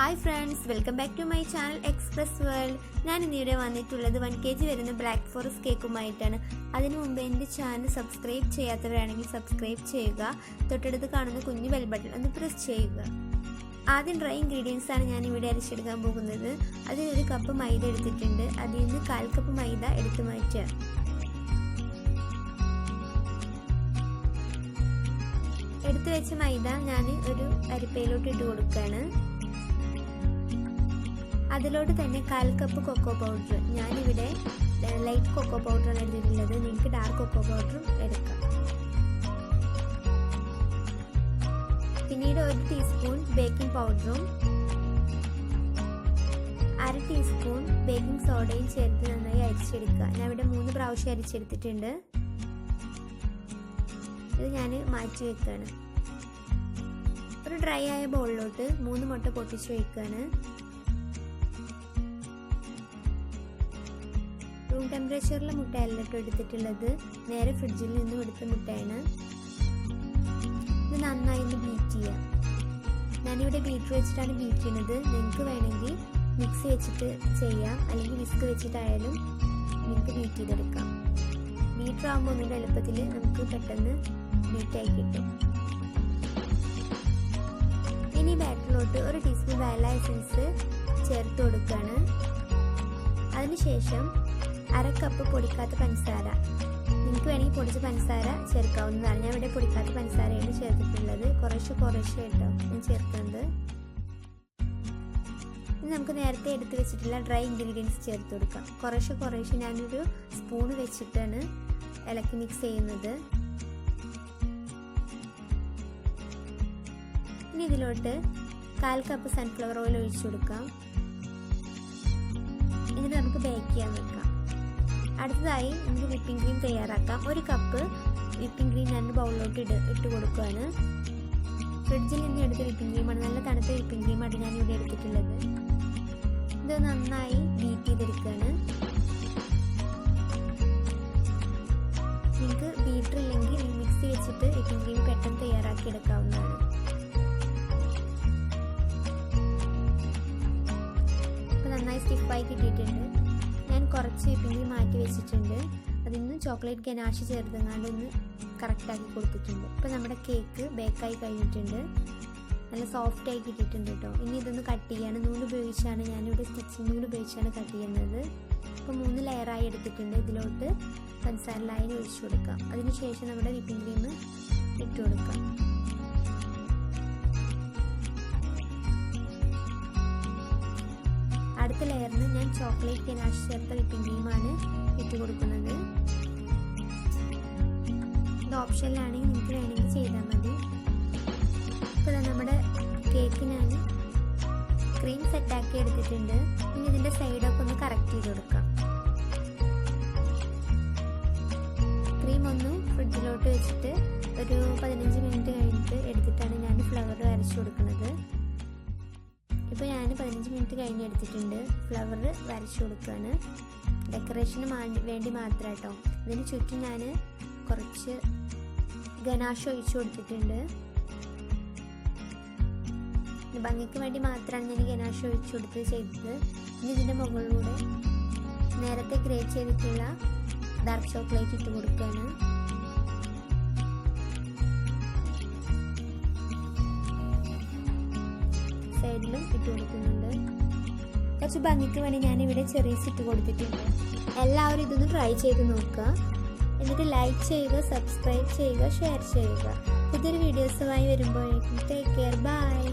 Hi friends, welcome back to my channel express world. ഞാൻ ഇന്നിവിടെ വന്നിട്ടുള്ളത് 1 kg വരുന്ന ബ്ലാക്ക് ഫോറസ്റ്റ് കേക്കുമായിട്ടാണ്. അതിനു മുമ്പ് എൻ്റെ ചാനൽ സബ്സ്ക്രൈബ് ചെയ്യാത്തവരാണെങ്കിൽ സബ്സ്ക്രൈബ് ചെയ്യുക. തൊട്ടടുത്ത് കാണുന്ന കുഞ്ഞു ബെൽ ബട്ടൺ ഒന്ന് പ്രസ് ചെയ്യുക. ആദ്യം ഡ്രൈ ഇൻഗ്രീഡിയൻസ് ആണ് ഞാൻ ഇവിടെ അരച്ചെടുക്കാൻ പോകുന്നത്. അതിനൊരു കപ്പ് മൈദ എടുത്തിട്ടുണ്ട്. അതിൽ നിന്ന് 1/4 കപ്പ് മൈദ എടുത്തു മാറ്റുക. എടുത്തു വെച്ച മൈദ ഞാൻ ഒരു അരിപ്പയിലോട്ട് ഇട്ട് കൊടുക്കുകയാണ്. അതിലോട്ട് തന്നെ 1/4 കപ്പ് കൊക്കോ പൗഡർ. ഞാനിവിടെ ലൈറ്റ് കൊക്കോ പൗഡറാണ് എടുത്തിട്ടുള്ളത്. നിങ്ങൾക്ക് ഡാർക്ക് കൊക്കോ പൗഡറും എടുക്കാം. പിന്നീട് 1 ടീസ്പൂൺ ബേക്കിംഗ് പൗഡറും 1/2 ടീസ്പൂൺ ബേക്കിംഗ് സോഡയും ചേർത്ത് നന്നായി അരിച്ചെടുക്കുക. ഞാൻ ഇവിടെ 3 പ്രാവശ്യം അരിച്ചെടുത്തിട്ടുണ്ട്. ഇത് ഞാൻ മാറ്റി വെക്കുകയാണ്. ഒരു ഡ്രൈ ആയ ബൗളിലോട്ട് 3 മുട്ട പൊട്ടിച്ച് വയ്ക്കുകയാണ്. റൂം ടെമ്പറേച്ചറിലെ മുട്ടയല്ല എടുത്തിട്ടുള്ളത്, നേരെ ഫ്രിഡ്ജിൽ നിന്നും എടുത്ത മുട്ടയാണ്. ഇത് നന്നായി ഒന്ന് ബീറ്റ് ചെയ്യാം. ഞാനിവിടെ ബീറ്റർ വെച്ചിട്ടാണ് ബീറ്റ് ചെയ്യുന്നത്. നിങ്ങൾക്ക് വേണമെങ്കിൽ മിക്സി വെച്ചിട്ട് ചെയ്യാം, അല്ലെങ്കിൽ വിസ്ക് വെച്ചിട്ടായാലും നിങ്ങൾക്ക് ബീറ്റ് ചെയ്തെടുക്കാം. ബീറ്റർ ആകുമ്പോൾ ഒന്നുകൂടെ എളുപ്പത്തിൽ നമുക്ക് പെട്ടെന്ന് ബീറ്റായി കിട്ടും. ഇനി ബാറ്ററിലോട്ട് 1 ടീസ്പൂൺ വാനില എസൻസ് ചേർത്ത് കൊടുക്കുകയാണ്. അതിനുശേഷം 1/2 കപ്പ് പൊടിക്കാത്ത പഞ്ചസാര. നിങ്ങൾക്ക് വേണമെങ്കിൽ പൊടിച്ച പഞ്ചസാര ചേർക്കാവുന്നതാണ്. ഞാൻ ഇവിടെ പൊടിക്കാത്ത പഞ്ചസാരയാണ് ചേർത്തിട്ടുള്ളത്. കുറേശ്ശെ കേട്ടോ ഞാൻ ചേർക്കുന്നത്. ഇനി നമുക്ക് നേരത്തെ എടുത്ത് വെച്ചിട്ടുള്ള ഡ്രൈ ഇൻഗ്രീഡിയൻസ് ചേർത്ത് കൊടുക്കാം. കുറേശ്ശെ ഞാനൊരു സ്പൂൺ വെച്ചിട്ടാണ് ഇളക്കി മിക്സ് ചെയ്യുന്നത്. ഇനി ഇതിലോട്ട് 1/4 കപ്പ് സൺഫ്ലവർ ഓയിൽ ഒഴിച്ചു കൊടുക്കാം. എന്നിട്ട് നമുക്ക് ബേക്ക് ചെയ്യാൻ വെക്കാം. അടുത്തതായി നമുക്ക് വിപ്പിംഗ് ക്രീം തയ്യാറാക്കാം. 1 കപ്പ് വിപ്പിംഗ് ക്രീം ഞാൻ ബൗളിലോട്ട് ഇട്ട് കൊടുക്കുകയാണ്. ഫ്രിഡ്ജിൽ നിന്ന് എടുത്ത വിപ്പിംഗ് ക്രീമാണ്, നല്ല തണുത്ത വിപ്പിംഗ് ക്രീമാണ് ഞാൻ ഇവിടെ എടുത്തിട്ടുള്ളത്. ഇത് നന്നായി ബീറ്റ് ചെയ്തെടുക്കുകയാണ്. നിങ്ങൾക്ക് ബീറ്റർ ഇല്ലെങ്കിൽ മിക്സി വെച്ചിട്ട് വിപ്പിംഗ് ക്രീം പെട്ടെന്ന് തയ്യാറാക്കി എടുക്കാവുന്നതാണ്. ഇപ്പം നന്നായി സ്റ്റിഫായി കിട്ടിയിട്ടുണ്ട്. ഞാൻ കുറച്ച് വിപ്പിംഗ് ക്രീം മാറ്റി വെച്ചിട്ടുണ്ട്. അതിൽ നിന്ന് ചോക്ലേറ്റ് ഗനാഷ് ചേർത്തങ്ങാണ്ട് ഒന്ന് കറക്റ്റാക്കി കൊടുത്തിട്ടുണ്ട്. ഇപ്പോൾ നമ്മുടെ കേക്ക് ബേക്കായി കഴിഞ്ഞിട്ടുണ്ട്. നല്ല സോഫ്റ്റായി കിട്ടിയിട്ടുണ്ട് കേട്ടോ. ഇനി ഇതൊന്ന് കട്ട് ചെയ്യാണ്. നൂല് ഉപയോഗിച്ചാണ് ഞാനിവിടെ സ്റ്റിച്ചിങ് നൂല് ഉപയോഗിച്ചാണ് കട്ട് ചെയ്യുന്നത്. ഇപ്പോൾ 3 ലെയറായി എടുത്തിട്ടുണ്ട്. ഇതിലോട്ട് പഞ്ചസാര ലൈൻ ഒഴിച്ചു കൊടുക്കാം. അതിനുശേഷം നമ്മുടെ വിപ്പിംഗ് ക്രീം ഇട്ട് കൊടുക്കാം. അടുത്ത ലെയറിന് ഞാൻ ചോക്ലേറ്റ് ഗനാഷ് ചേർത്ത വിപ്പിംഗ് ക്രീമാണ് ഇട്ട് കൊടുക്കുന്നത്. ഇത് ഓപ്ഷനിലാണെങ്കിൽ നിങ്ങൾക്ക് വേണമെങ്കിൽ ചെയ്താൽ മതി. ഇപ്പോൾ നമ്മുടെ കേക്ക് ഞാൻ ക്രീം സെറ്റാക്കി എടുത്തിട്ടുണ്ട്. ഇനി ഇതിൻ്റെ സൈഡൊക്കെ ഒന്ന് കറക്റ്റ് ചെയ്ത് കൊടുക്കാം. ക്രീം ഒന്ന് ഫ്രിഡ്ജിലോട്ട് വെച്ചിട്ട് ഒരു 15 മിനിറ്റ് കഴിഞ്ഞിട്ട് എടുത്തിട്ടാണ് ഞാൻ ഫ്ലവർ വരച്ചു കൊടുക്കുന്നത്. ഇപ്പോൾ ഞാൻ 15 മിനിറ്റ് കഴിഞ്ഞ് എടുത്തിട്ടുണ്ട്. ഫ്ലവർ വരച്ചു കൊടുക്കുകയാണ്. ഡെക്കറേഷന് വേണ്ടി മാത്രം കേട്ടോ. ഇതിന് ചുറ്റും ഞാൻ കുറച്ച് ഗനാഷ് ഒഴിച്ചു കൊടുത്തിട്ടുണ്ട്. ഭംഗിക്ക് വേണ്ടി മാത്രമാണ് ഞാൻ ഗനാഷ് ഒഴിച്ചു കൊടുത്ത് ചെയ്തത്. ഇനി ഇതിൻ്റെ മുകളിലൂടെ നേരത്തെ ഗ്രേറ്റ് ചെയ്തിട്ടുള്ള ഡാർക്ക് ചോക്ലേറ്റ് ഇട്ട് കൊടുക്കുകയാണ്. സൈഡിലും ഇട്ട് കൊടുക്കുന്നുണ്ട്. കുറച്ച് ഭംഗിക്ക് വേണ്ടി ഞാനിവിടെ ചെറീസ് ഇട്ട് കൊടുത്തിട്ടുണ്ട്. എല്ലാവരും ഇതൊന്ന് ട്രൈ ചെയ്ത് നോക്കുക. എന്നിട്ട് ലൈക്ക് ചെയ്യുക, സബ്സ്ക്രൈബ് ചെയ്യുക, ഷെയർ ചെയ്യുക. പുതിയൊരു വീഡിയോസുമായി വരുമ്പോഴേക്കും ടേക്ക് കെയർ, ബൈ.